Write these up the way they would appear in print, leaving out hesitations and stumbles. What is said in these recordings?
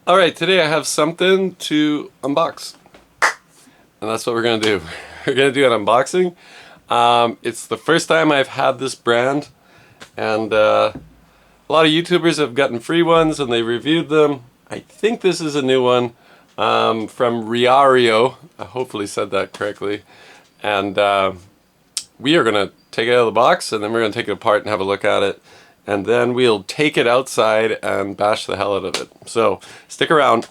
Alright, today I have something to unbox. And that's what we're going to do. We're going to do an unboxing. It's the first time I've had this brand. And a lot of YouTubers have gotten free ones and they reviewed them. I think this is a new one from Rlarrlo. I hopefully said that correctly. And we are going to take it out of the box and then we're going to take it apart and have a look at it. And then we'll take it outside and bash the hell out of it. So stick around.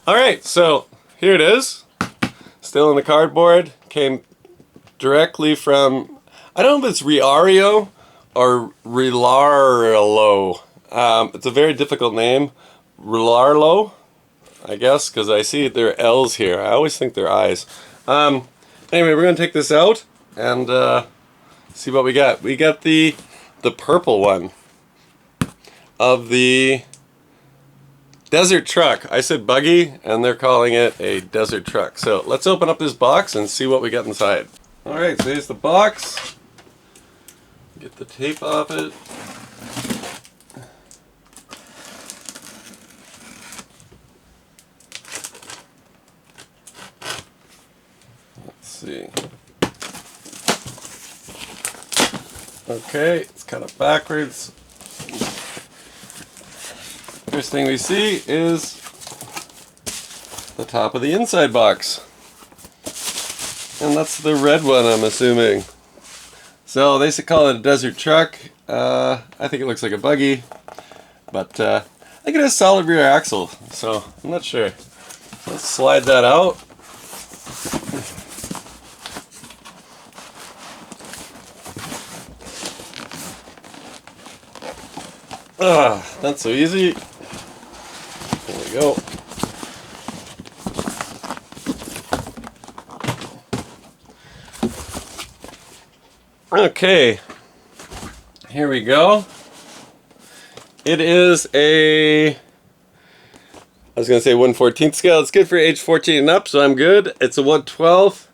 Alright, so here it is. Still in the cardboard. Came directly from, I don't know if it's Rlarrlo or Rlarrlo. It's a very difficult name. Rlarrlo, I guess, because I see there are L's here. I always think they're I's. Anyway, we're going to take this out and see what we got. We got the purple one of the desert truck. I said buggy and they're calling it a desert truck. So let's open up this box and see what we got inside. Alright, so here's the box. Get the tape off it. Let's see. Okay, it's kind of backwards. First thing we see is the top of the inside box. And that's the red one, I'm assuming. So they call it a desert truck. I think it looks like a buggy. But I think it has solid rear axle. So I'm not sure. Let's slide that out. Not so easy. There we go. Okay, here we go. It is a, I was going to say 1/14 scale. It's good for age 14 and up, so I'm good. It's a 1/12.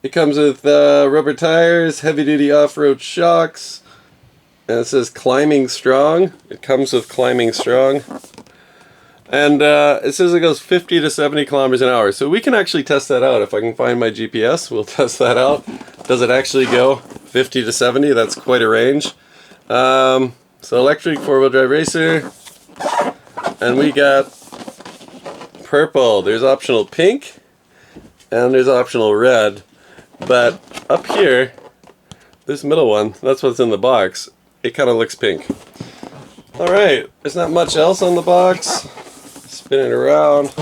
It comes with rubber tires, heavy-duty off-road shocks. And it says climbing strong. It comes with climbing strong. And it says it goes 50 to 70 kilometers an hour. So we can actually test that out. If I can find my GPS, we'll test that out. Does it actually go 50 to 70? That's quite a range. So electric four-wheel drive racer. And we got purple. There's optional pink. And there's optional red. But up here, this middle one, that's what's in the box. It kind of looks pink. Alright, there's not much else on the box. Spin it around.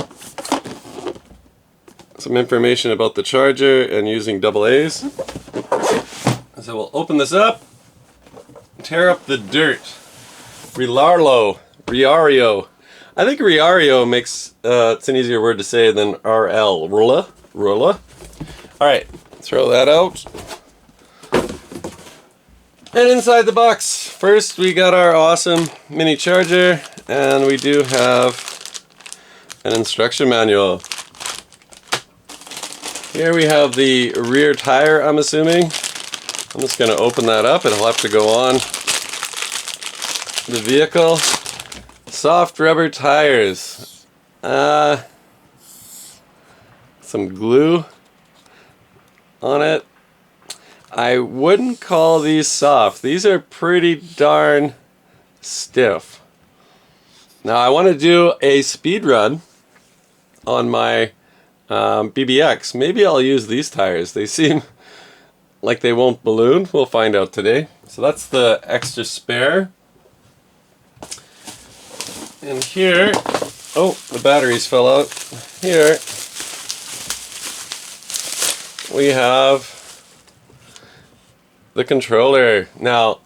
Some information about the charger and using AA's. So we'll open this up. Tear up the dirt. Rlarrlo. I think Rlarrlo makes, it's an easier word to say than RL. Rlarrlo. Alright, throw that out. And inside the box, first we got our awesome mini charger, and we do have an instruction manual. Here we have the rear tire, I'm assuming. I'm just going to open that up. It'll have to go on the vehicle. Soft rubber tires. Some glue on it. I wouldn't call these soft. These are pretty darn stiff. Now I want to do a speed run on my BBX. Maybe I'll use these tires. They seem like they won't balloon. We'll find out today. So that's the extra spare. And here, oh, the batteries fell out. Here we have the controller. Now,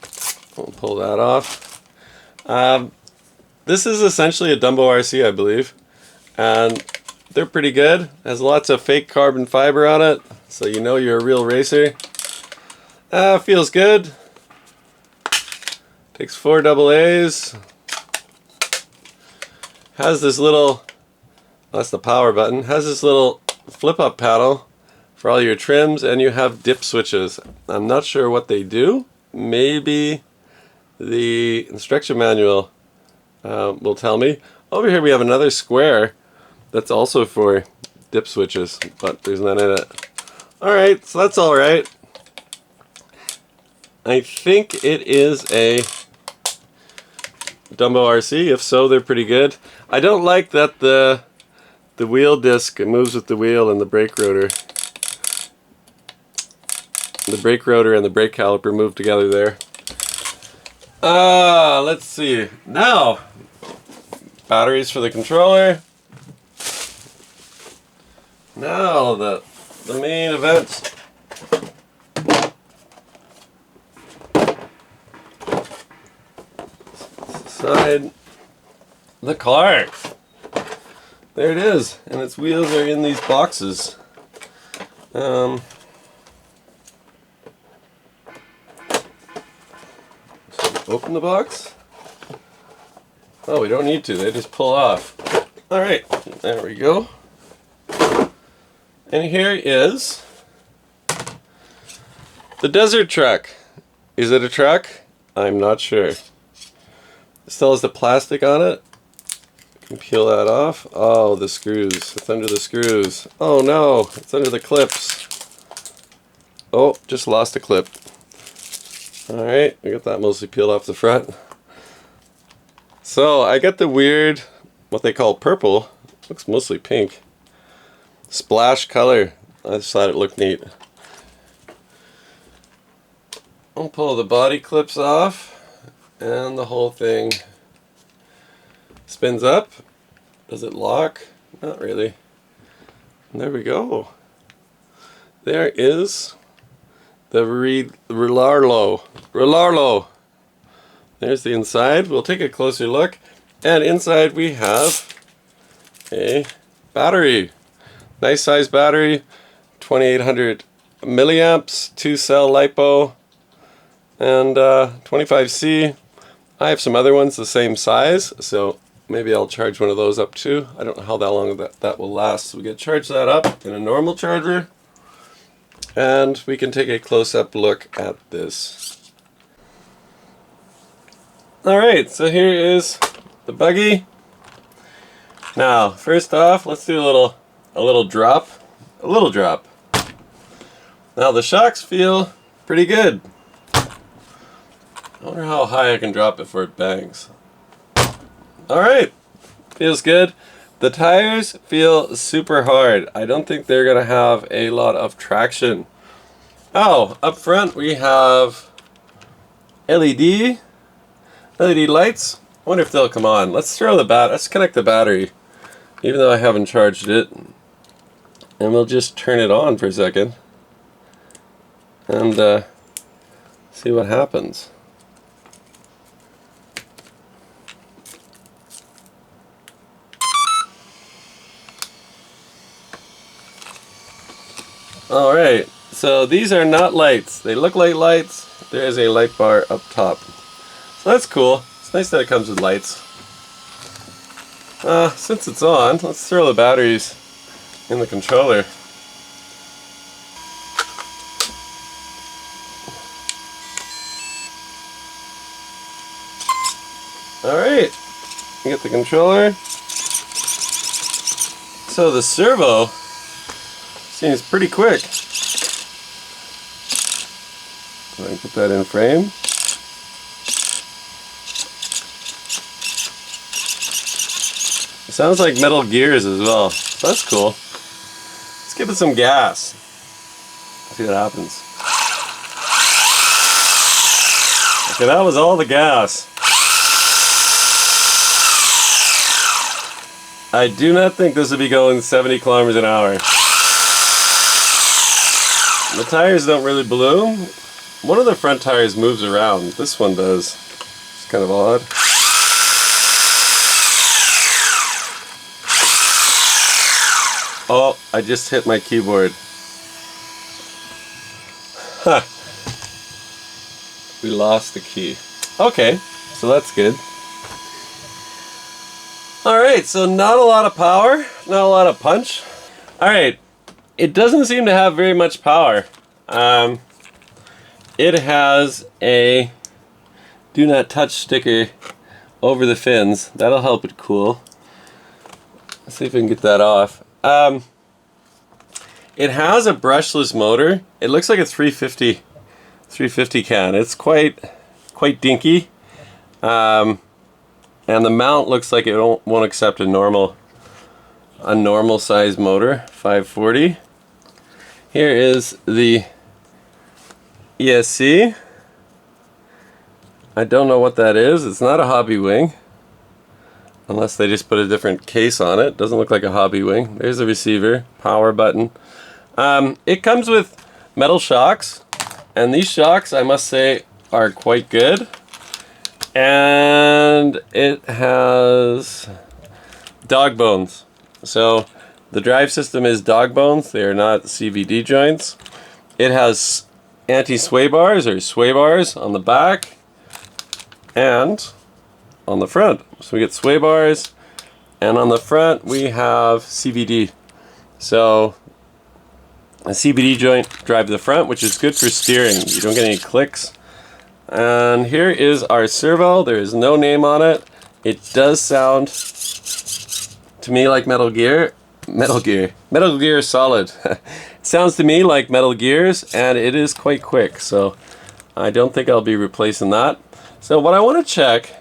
I'll pull that off. This is essentially a Dumbo RC, I believe. And they're pretty good. Has lots of fake carbon fiber on it, so you know you're a real racer. Feels good. Takes 4 AA's. Has this little, that's the power button, has this little flip-up panel for all your trims, and you have dip switches. I'm not sure what they do. Maybe the instruction manual will tell me. Over here we have another square that's also for dip switches, but there's none in it. Alright, so that's alright. I think it is a Dumbo RC. If so, they're pretty good. I don't like that the wheel disc moves with the wheel and the brake rotor. The brake rotor and the brake caliper move together there. Let's see. Now, batteries for the controller. Now the main event. Inside the car. There it is, and its wheels are in these boxes. So open the box. Oh, we don't need to, they just pull off. Alright, there we go. And here is the desert truck. Is it a truck? I'm not sure. It still has the plastic on it. You can peel that off. Oh, the screws. It's under the screws. Oh no, it's under the clips. Oh, just lost a clip. Alright, we got that mostly peeled off the front. So I got the weird, what they call purple. Looks mostly pink. Splash color. I just thought it looked neat. I'll pull the body clips off, and the whole thing spins up. Does it lock? Not really. And there we go. There is the Rlarrlo. Rlarrlo. There's the inside. We'll take a closer look. And inside we have a battery. Nice size battery. 2800 milliamps, 2-cell LiPo, and 25C. I have some other ones the same size, so maybe I'll charge one of those up too. I don't know how long that will last. So we can charge that up in a normal charger, and we can take a close-up look at this. Alright, so here is the buggy. Now, first off, let's do a little drop. A little drop. Now the shocks feel pretty good. I wonder how high I can drop it before it bangs. Alright, feels good. The tires feel super hard. I don't think they're going to have a lot of traction. Oh, up front we have LED lights. I wonder if they'll come on. Let's connect the battery, even though I haven't charged it. And we'll just turn it on for a second and see what happens. Alright, so these are not lights. They look like lights. There is a light bar up top. So that's cool. It's nice that it comes with lights. Since it's on, let's throw the batteries in the controller. Alright, get the controller. So the servo seems pretty quick. So I can put that in frame. It sounds like Metal Gears as well. So that's cool. Let's give it some gas. See what happens. Okay, that was all the gas. I do not think this would be going 70 kilometers an hour. The tires don't really bloom. one of the front tires moves around. This one does. It's kind of odd. Oh, I just hit my keyboard. Huh. We lost the key. Okay, so that's good. Alright, so not a lot of power, not a lot of punch. Alright, it doesn't seem to have very much power. It has a do not touch sticker over the fins. That'll help it cool. Let's see if we can get that off. It has a brushless motor. It looks like a 350 can. It's quite dinky. And the mount looks like it won't accept a normal size motor, 540. Here is the ESC. I don't know what that is. It's not a hobby wing, unless they just put a different case on it. Doesn't look like a hobby wing. There's a receiver, power button. It comes with metal shocks, and these shocks, I must say, are quite good. And it has dog bones. So the drive system is dog bones. They are not CVD joints. It has anti-sway bars or sway bars on the back and on the front. So we get sway bars, and on the front we have CVD. So a CVD joint drive the front, which is good for steering. You don't get any clicks. And here is our servo. There is no name on it. It does sound to me like Metal Gear Solid. It sounds to me like Metal Gears, and it is quite quick, so I don't think I'll be replacing that. So what I want to check,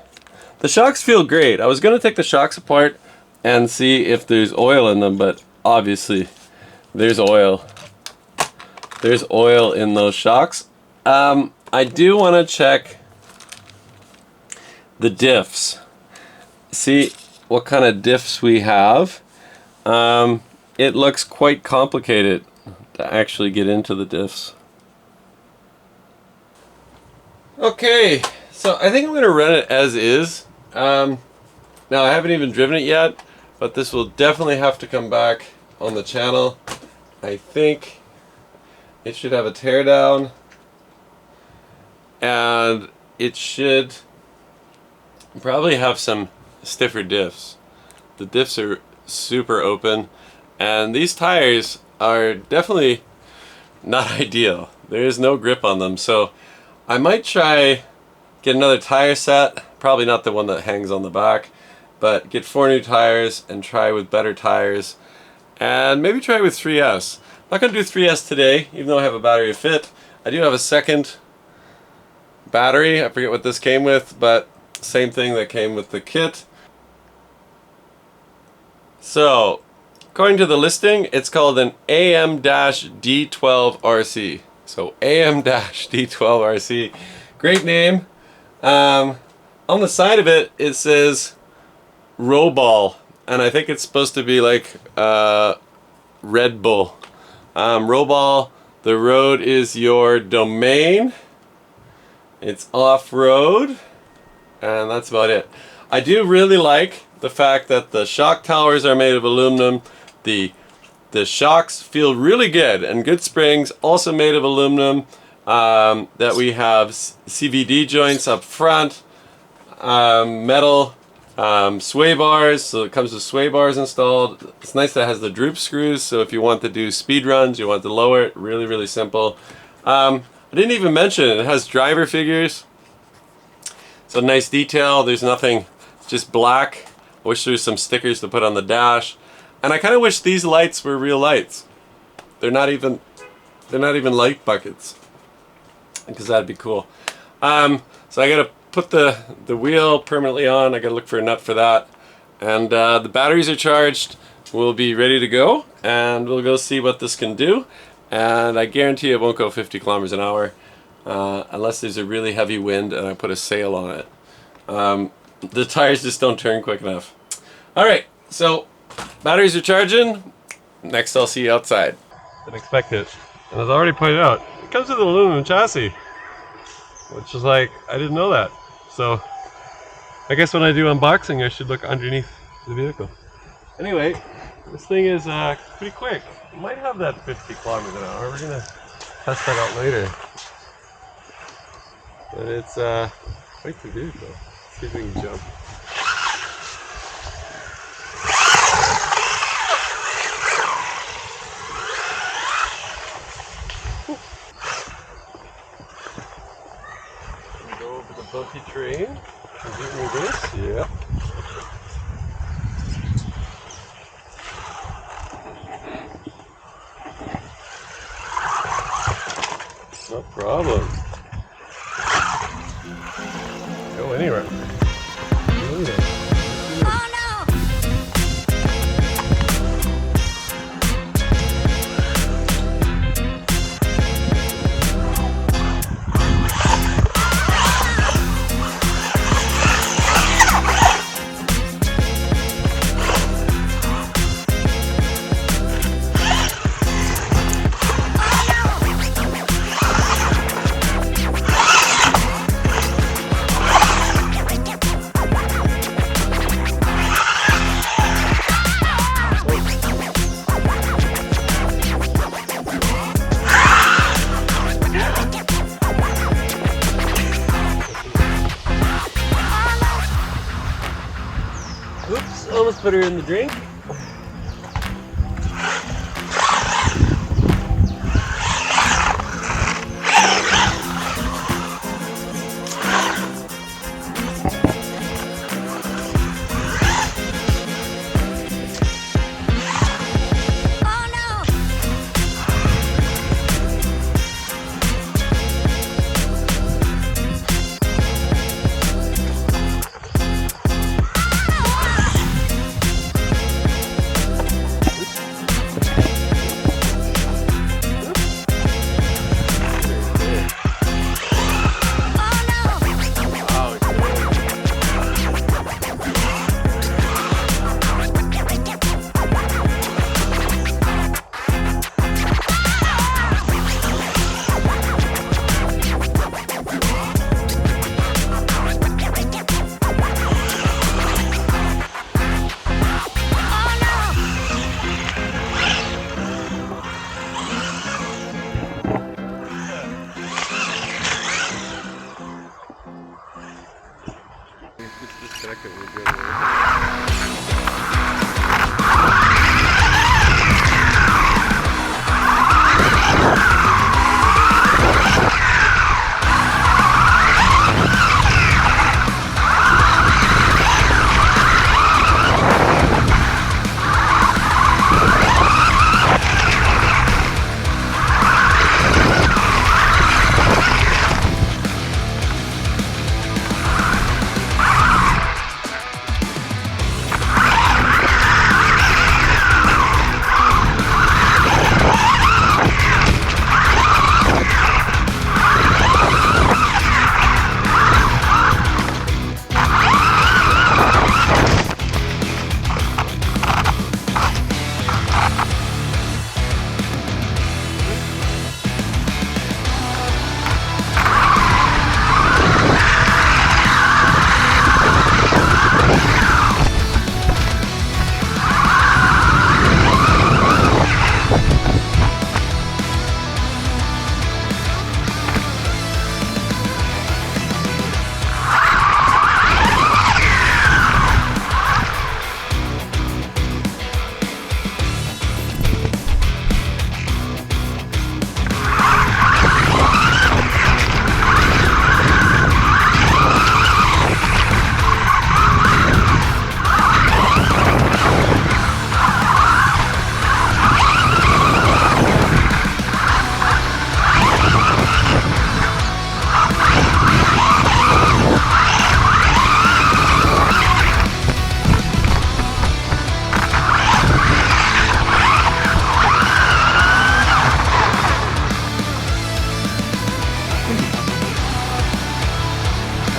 the shocks feel great. I was going to take the shocks apart and see if there's oil in them, but obviously there's oil. There's oil in those shocks. I do want to check the diffs. See what kind of diffs we have. It looks quite complicated to actually get into the diffs. Okay, so I think I'm going to run it as is. Now I haven't even driven it yet, but this will definitely have to come back on the channel. I think it should have a teardown, and it should probably have some stiffer diffs. The diffs are super open, and these tires are definitely not ideal. There is no grip on them, so I might try get another tire set, probably not the one that hangs on the back, but get 4 new tires and try with better tires, and maybe try with 3S. I'm not going to do 3S today, even though I have a battery to fit. I do have a second battery. I forget what this came with, but same thing that came with the kit. So, according to the listing, it's called an AM-D12 RC. So, AM-D12 RC. Great name. On the side of it, it says Rlarrlo, and I think it's supposed to be like Red Bull. Rlarrlo, the road is your domain. It's off-road, and that's about it. I do really like the fact that the shock towers are made of aluminum. The shocks feel really good, and good springs, also made of aluminum. That we have CVD joints up front, metal sway bars, so it comes with sway bars installed. It's nice that it has the droop screws, so if you want to do speed runs, you want to lower it, really, really simple. I didn't even mention it has driver figures. So nice detail. There's nothing, just black. I wish there was some stickers to put on the dash. And I kind of wish these lights were real lights. They're not even light buckets, because that'd be cool. So I gotta put the wheel permanently on. I gotta look for a nut for that. And the batteries are charged. We'll be ready to go, and we'll go see what this can do. And I guarantee it won't go 50 kilometers an hour unless there's a really heavy wind and I put a sail on it. The tires just don't turn quick enough. Alright, so batteries are charging. Next I'll see you outside. Didn't expect it. And as I already pointed out, it comes with an aluminum chassis. which is like, I didn't know that. So I guess when I do unboxing, I should look underneath the vehicle. Anyway, this thing is pretty quick. It might have that 50 kilometers an hour. We're gonna test that out later. But it's quite the vehicle. Let's see if we can jump. Go over the bumpy terrain. Give me this. Yeah. No problem. Go anywhere. Oops, almost put her in the drink. Disconnect it, we're good.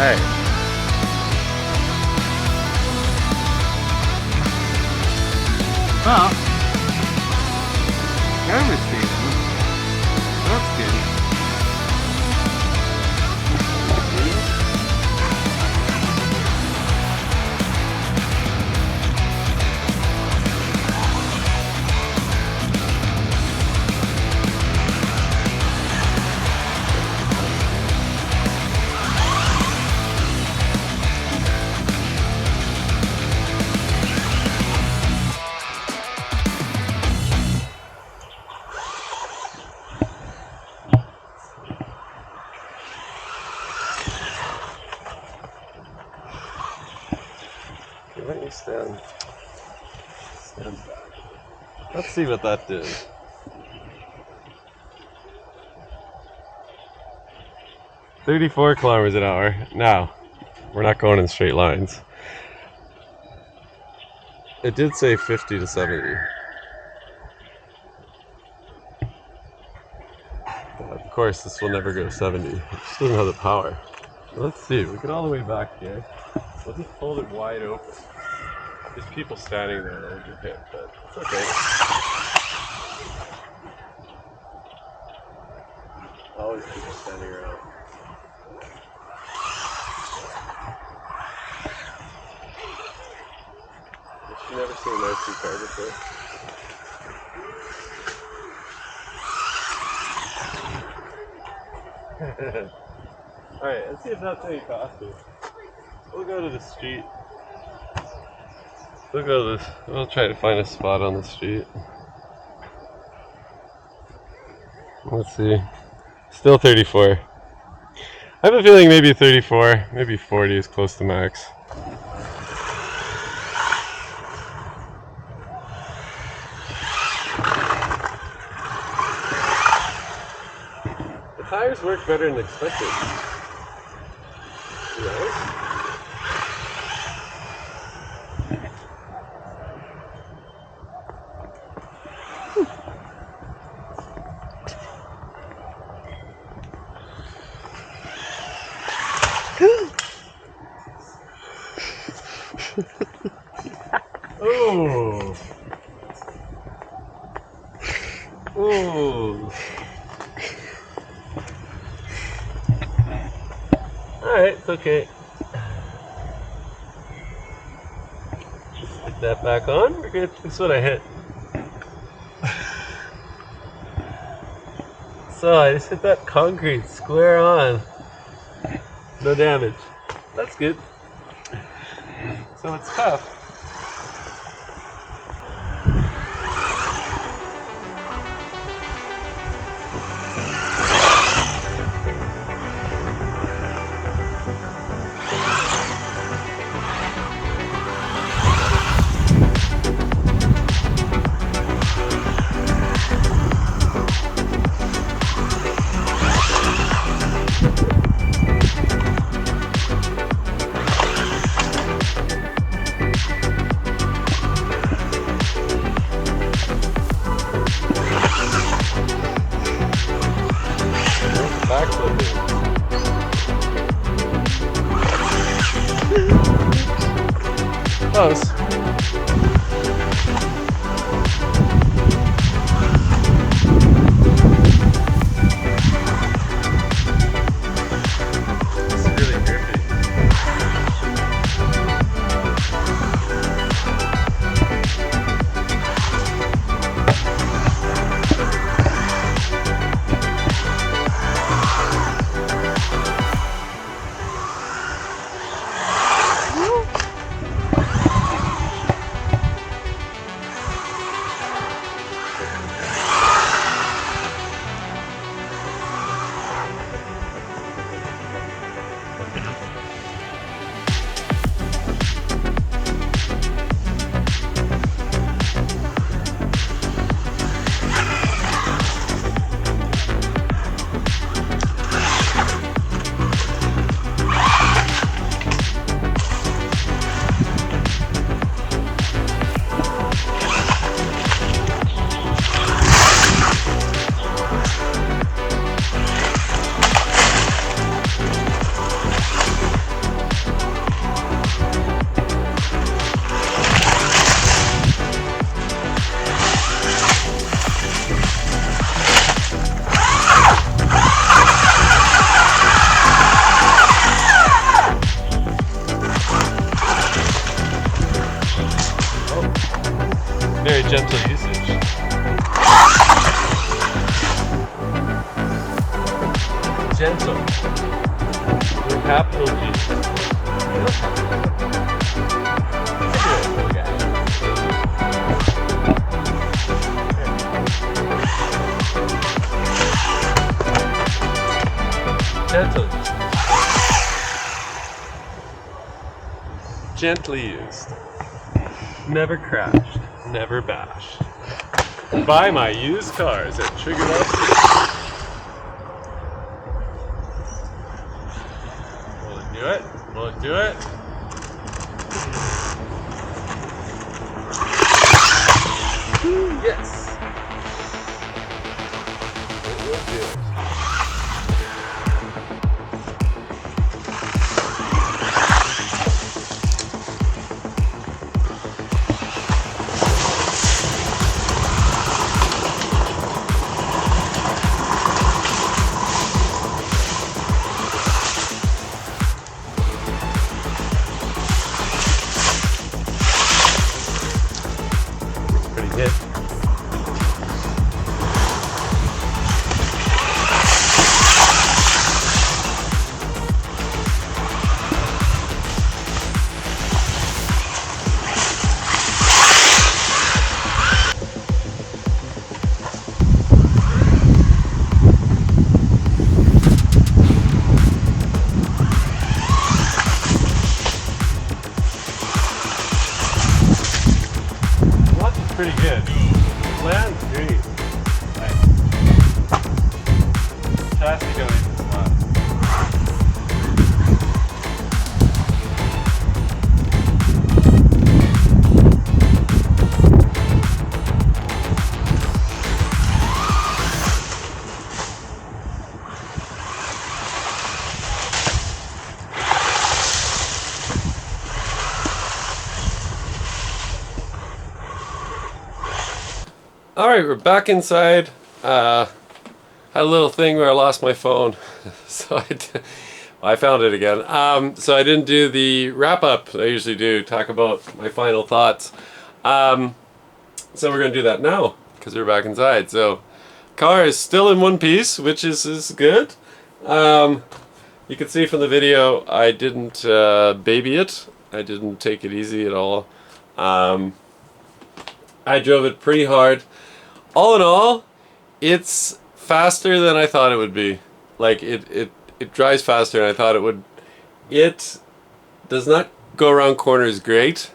Hey. Well, camera's stable. That's good. don't you stand back. Let's see what that did. "34 kilometers an hour. Now, we're not going in straight lines. It did say 50 to 70. Of course, this will never go 70. It just doesn't have the power. Let's see. We get all the way back here. We'll just hold it wide open. There's people standing there that would get hit, but it's okay. Always people standing around. You've never seen an RC car before? Alright, let's see if that's any faster. We'll go to the street. We'll try to find a spot on the street. Let's see. Still 34. I have a feeling maybe 34, maybe 40 is close to max. The tires work better than expected. Right? Oh. Oh. Alright, it's okay. Stick that back on. We're good. This is what I hit. So I just hit that concrete square on. No damage. That's good. So it's tough. Close. It's really grippy. Very gentle usage. Gentle. With a capital G. Gentle. gently used. Never crashed, never bashed. Buy my used cars at Trigger Lobster. Will it do it? Will it do it? Yes! It will do it. Pretty good. Pretty good. Land's great. Nice. Chassis going into slot. Alright, we're back inside. Had a little thing where I lost my phone, so I found it again. So I didn't do the wrap-up I usually do, talk about my final thoughts. So we're going to do that now, because we're back inside. So, car is still in one piece, which is good. You can see from the video, I didn't baby it. I didn't take it easy at all. I drove it pretty hard. All in all, it's faster than I thought it would be. Like, it drives faster than I thought it would. It does not go around corners great.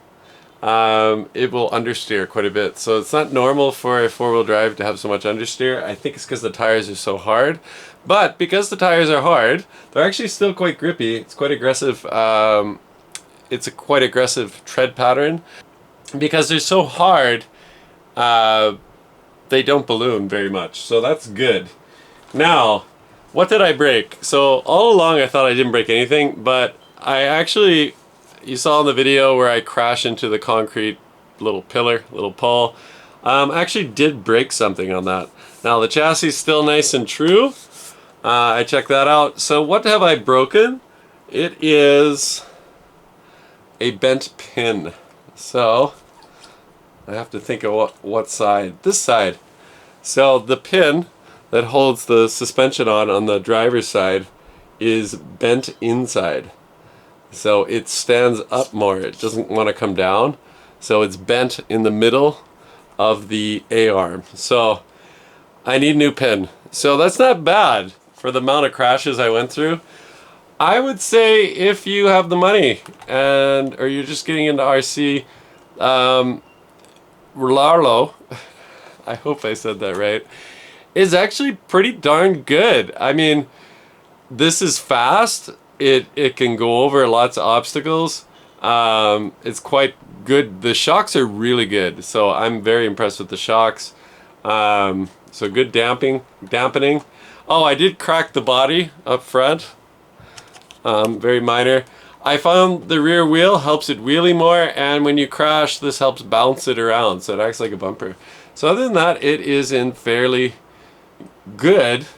It will understeer quite a bit. So it's not normal for a four-wheel drive to have so much understeer. I think it's because the tires are so hard. But because the tires are hard, they're actually still quite grippy. It's quite aggressive. It's a quite aggressive tread pattern. Because they're so hard, they don't balloon very much, so that's good. Now, what did I break? So all along I thought I didn't break anything, but I actually, you saw in the video where I crashed into the concrete little pillar, little pole. I actually did break something on that. Now the chassis is still nice and true. I checked that out. So what have I broken? It is a bent pin. So I have to think of what side. This side. So the pin that holds the suspension on the driver's side is bent inside. So it stands up more. It doesn't want to come down. So it's bent in the middle of the A-arm. So I need a new pin. So that's not bad for the amount of crashes I went through. I would say if you have the money or you're just getting into RC, Rlarrlo, I hope I said that right, is actually pretty darn good. I mean, this is fast. It can go over lots of obstacles. It's quite good. The shocks are really good, so I'm very impressed with the shocks. So good dampening. Oh, I did crack the body up front. Very minor. I found the rear wheel helps it wheelie more, and when you crash, this helps bounce it around, so it acts like a bumper. So other than that, it is in fairly good,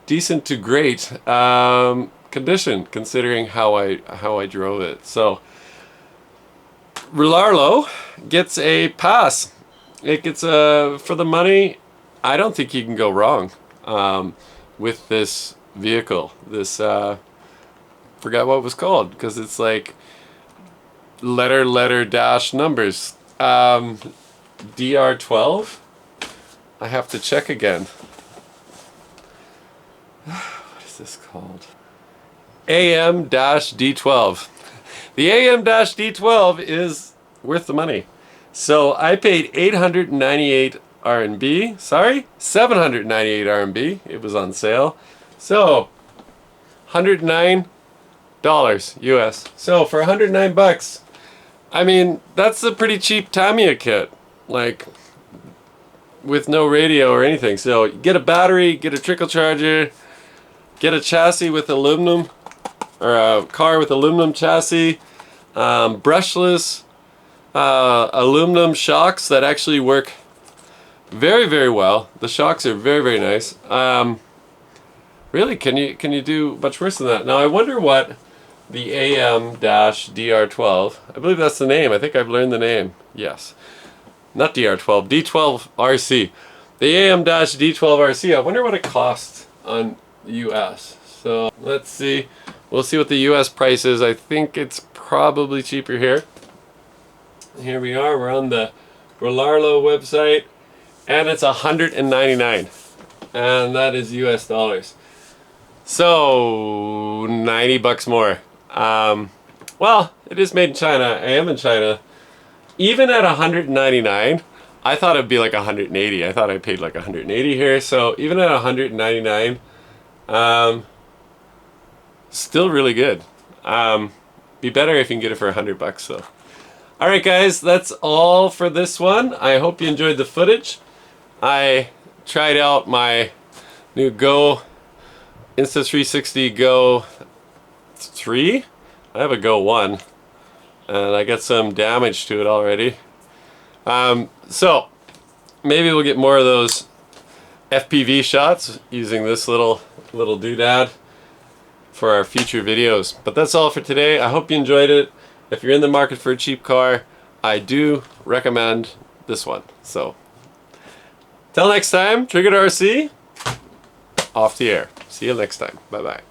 decent to great condition, considering how I drove it. So Rlarrlo gets a pass. It gets for the money. I don't think you can go wrong with this vehicle. This forgot what it was called because it's like letter dash numbers. DR12. I have to check again. What is this called? AM-D12. The AM-D12 is worth the money. So I paid 898 RMB. Sorry, 798 RMB. It was on sale. So $109 US. So for 109 bucks, I mean, that's a pretty cheap Tamiya kit. Like, with no radio or anything. So get a battery, get a trickle charger, get a chassis with aluminum, or a car with aluminum chassis, brushless aluminum shocks that actually work very, very well. The shocks are very, very nice. Really, can you do much worse than that? Now I wonder what the AM-DR12, I believe that's the name. I think I've learned the name. Yes. Not DR12, D12 RC. The AM-D12 RC, I wonder what it costs on US. So let's see. We'll see what the US price is. I think it's probably cheaper here. Here we are. We're on the Rlarrlo website, and it's $199, and that is US dollars. So 90 bucks more. Well, it is made in China. I am in China. Even at 199, I thought it'd be like 180. I thought I paid like 180 here. So even at 199, still really good. Be better if you can get it for 100 bucks though. All right, guys, that's all for this one. I hope you enjoyed the footage. I tried out my new Go Insta360 Go 3. I have a Go 1. And I got some damage to it already. So maybe we'll get more of those FPV shots using this little doodad for our future videos. But that's all for today. I hope you enjoyed it. If you're in the market for a cheap car, I do recommend this one. So till next time, Triggered RC, off the air. See you next time. Bye bye.